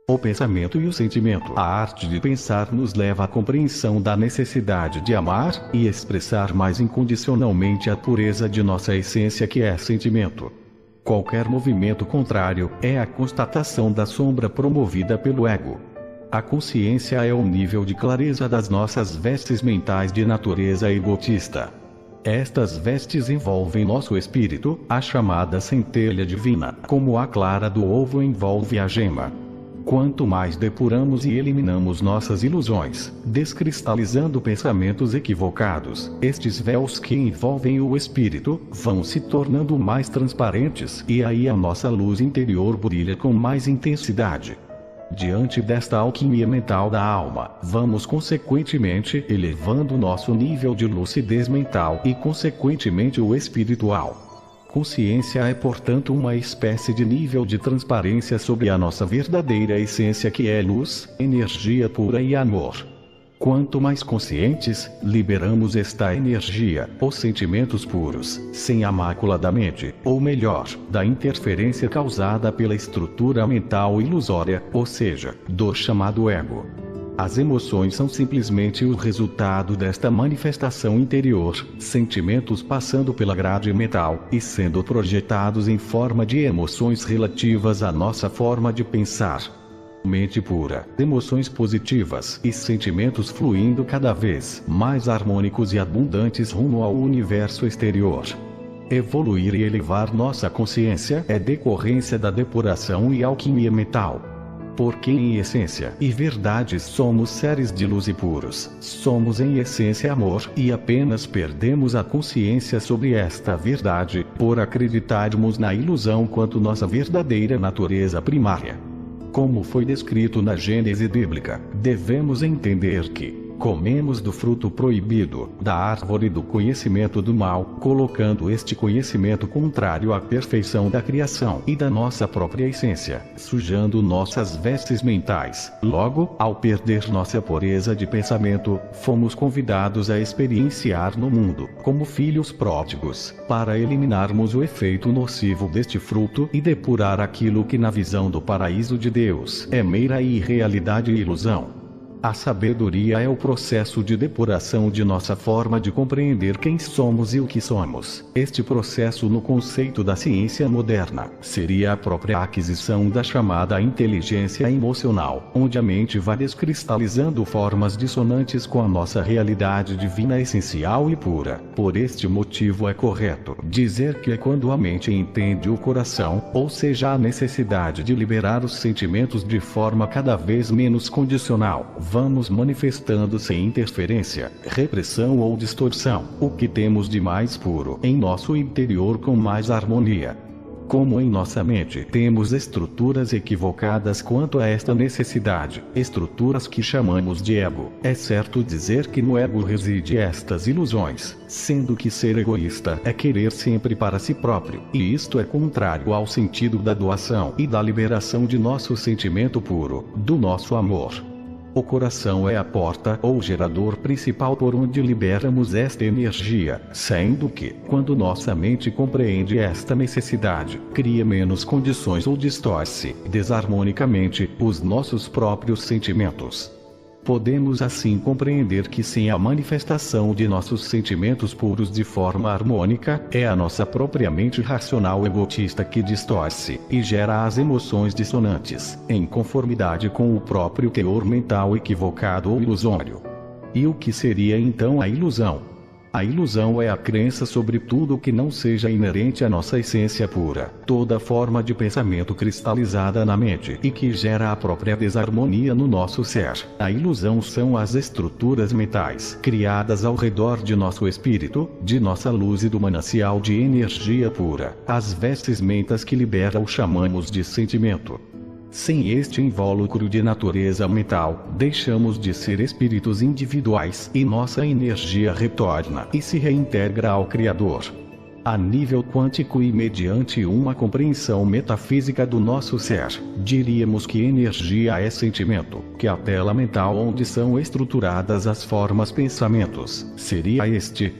O pensamento e o sentimento. A arte de pensar nos leva à compreensão da necessidade de amar e expressar mais incondicionalmente a pureza de nossa essência, que é sentimento. Qualquer movimento contrário é a constatação da sombra promovida pelo ego. A consciência é o nível de clareza das nossas vestes mentais de natureza egotista. Estas vestes envolvem nosso espírito, a chamada centelha divina, como a clara do ovo envolve a gema. Quanto mais depuramos e eliminamos nossas ilusões, descristalizando pensamentos equivocados, estes véus que envolvem o espírito vão se tornando mais transparentes, e aí a nossa luz interior brilha com mais intensidade. Diante desta alquimia mental da alma, vamos consequentemente elevando nosso nível de lucidez mental e consequentemente o espiritual. Consciência é, portanto, uma espécie de nível de transparência sobre a nossa verdadeira essência, que é luz, energia pura e amor. Quanto mais conscientes, liberamos esta energia, os sentimentos puros, sem a mácula da mente, ou melhor, da interferência causada pela estrutura mental ilusória, ou seja, do chamado ego. As emoções são simplesmente o resultado desta manifestação interior, sentimentos passando pela grade mental e sendo projetados em forma de emoções relativas à nossa forma de pensar. Mente pura, emoções positivas e sentimentos fluindo cada vez mais harmônicos e abundantes rumo ao universo exterior. Evoluir e elevar nossa consciência é decorrência da depuração e alquimia mental. Porque em essência e verdade somos seres de luz e puros, somos em essência amor, e apenas perdemos a consciência sobre esta verdade, por acreditarmos na ilusão quanto nossa verdadeira natureza primária. Como foi descrito na Gênese bíblica, devemos entender que comemos do fruto proibido, da árvore do conhecimento do mal, colocando este conhecimento contrário à perfeição da criação e da nossa própria essência, sujando nossas vestes mentais. Logo, ao perder nossa pureza de pensamento, fomos convidados a experienciar no mundo, como filhos pródigos, para eliminarmos o efeito nocivo deste fruto e depurar aquilo que na visão do paraíso de Deus é mera irrealidade e ilusão. A sabedoria é o processo de depuração de nossa forma de compreender quem somos e o que somos. Este processo, no conceito da ciência moderna, seria a própria aquisição da chamada inteligência emocional, onde a mente vai descristalizando formas dissonantes com a nossa realidade divina essencial e pura. Por este motivo é correto dizer que é quando a mente entende o coração, ou seja, a necessidade de liberar os sentimentos de forma cada vez menos condicional, vamos manifestando sem interferência, repressão ou distorção, o que temos de mais puro em nosso interior com mais harmonia. Como em nossa mente temos estruturas equivocadas quanto a esta necessidade, estruturas que chamamos de ego, é certo dizer que no ego reside estas ilusões, sendo que ser egoísta é querer sempre para si próprio, e isto é contrário ao sentido da doação e da liberação de nosso sentimento puro, do nosso amor. O coração é a porta ou gerador principal por onde liberamos esta energia, sendo que, quando nossa mente compreende esta necessidade, cria menos condições ou distorce, desarmonicamente, os nossos próprios sentimentos. Podemos assim compreender que sem a manifestação de nossos sentimentos puros de forma harmônica, é a nossa própria mente racional egotista que distorce e gera as emoções dissonantes, em conformidade com o próprio teor mental equivocado ou ilusório. E o que seria então a ilusão? A ilusão é a crença sobre tudo que não seja inerente à nossa essência pura, toda forma de pensamento cristalizada na mente e que gera a própria desarmonia no nosso ser. A ilusão são as estruturas mentais criadas ao redor de nosso espírito, de nossa luz e do manancial de energia pura. As vestes mentais que libera o chamamos de sentimento. Sem este invólucro de natureza mental, deixamos de ser espíritos individuais e nossa energia retorna e se reintegra ao Criador. A nível quântico e mediante uma compreensão metafísica do nosso ser, diríamos que energia é sentimento, que a tela mental onde são estruturadas as formas pensamentos, seria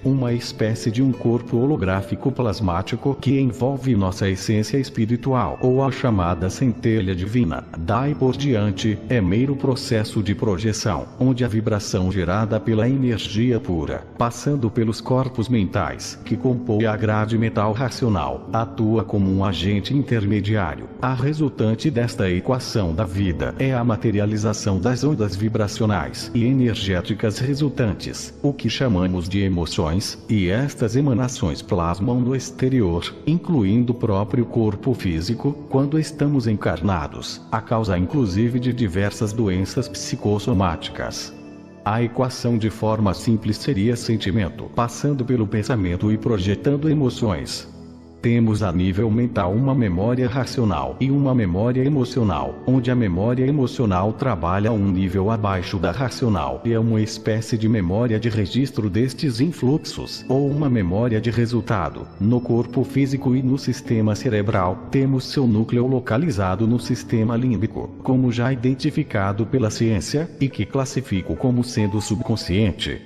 uma espécie de um corpo holográfico plasmático que envolve nossa essência espiritual ou a chamada centelha divina. Daí por diante, é mero processo de projeção, onde a vibração gerada pela energia pura, passando pelos corpos mentais, que compõem a grade mental racional, atua como um agente intermediário. A resultante desta equação da vida é a materialização das ondas vibracionais e energéticas resultantes, o que chamamos de emoções, e estas emanações plasmam no exterior, incluindo o próprio corpo físico, quando estamos encarnados, a causa inclusive de diversas doenças psicossomáticas. A equação de forma simples seria sentimento, passando pelo pensamento e projetando emoções. Temos a nível mental uma memória racional e uma memória emocional, onde a memória emocional trabalha um nível abaixo da racional e é uma espécie de memória de registro destes influxos, ou uma memória de resultado. No corpo físico e no sistema cerebral, temos seu núcleo localizado no sistema límbico, como já identificado pela ciência, e que classifico como sendo subconsciente.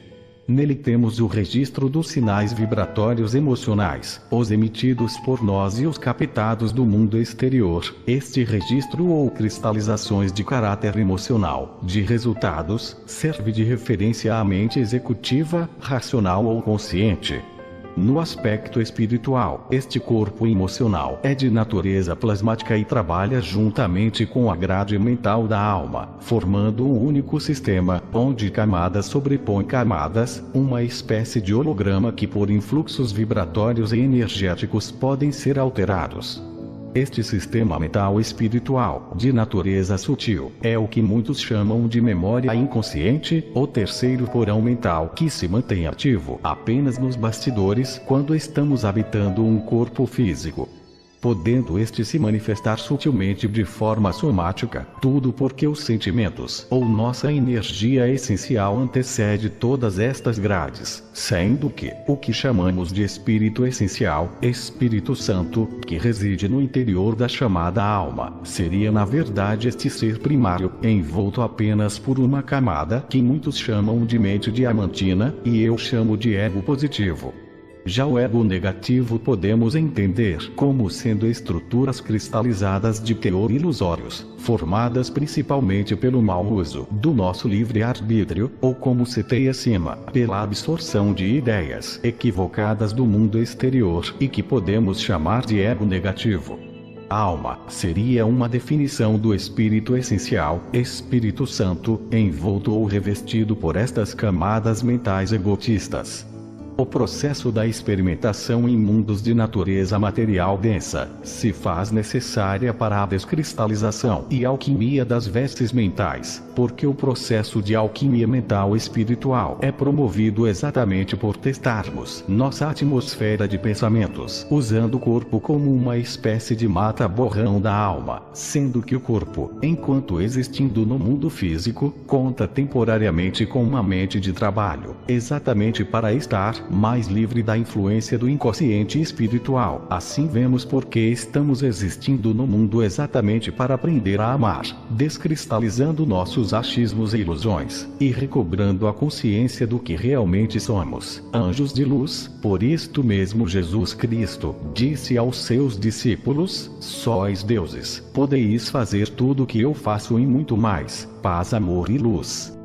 Nele temos o registro dos sinais vibratórios emocionais, os emitidos por nós e os captados do mundo exterior. Este registro ou cristalizações de caráter emocional, de resultados, serve de referência à mente executiva, racional ou consciente. No aspecto espiritual, este corpo emocional é de natureza plasmática e trabalha juntamente com a grade mental da alma, formando um único sistema, onde camadas sobrepõem camadas, uma espécie de holograma que por influxos vibratórios e energéticos podem ser alterados. Este sistema mental espiritual, de natureza sutil, é o que muitos chamam de memória inconsciente, o terceiro porão mental que se mantém ativo apenas nos bastidores quando estamos habitando um corpo físico, podendo este se manifestar sutilmente de forma somática, tudo porque os sentimentos ou nossa energia essencial antecede todas estas grades, sendo que o que chamamos de espírito essencial, Espírito Santo, que reside no interior da chamada alma, seria na verdade este ser primário, envolto apenas por uma camada que muitos chamam de mente diamantina, e eu chamo de ego positivo. Já o ego negativo podemos entender como sendo estruturas cristalizadas de teor ilusórios, formadas principalmente pelo mau uso do nosso livre-arbítrio, ou como citei acima, pela absorção de ideias equivocadas do mundo exterior e que podemos chamar de ego negativo. Alma seria uma definição do espírito essencial, Espírito Santo, envolto ou revestido por estas camadas mentais egotistas. O processo da experimentação em mundos de natureza material densa se faz necessária para a descristalização e alquimia das vestes mentais, porque o processo de alquimia mental espiritual é promovido exatamente por testarmos nossa atmosfera de pensamentos, usando o corpo como uma espécie de mata-borrão da alma, sendo que o corpo, enquanto existindo no mundo físico, conta temporariamente com uma mente de trabalho, exatamente para estar mais livre da influência do inconsciente espiritual. Assim vemos porque estamos existindo no mundo exatamente para aprender a amar, descristalizando nossos achismos e ilusões, e recobrando a consciência do que realmente somos, anjos de luz. Por isto mesmo Jesus Cristo disse aos seus discípulos: "Sois deuses, podeis fazer tudo o que eu faço e muito mais, paz, amor e luz."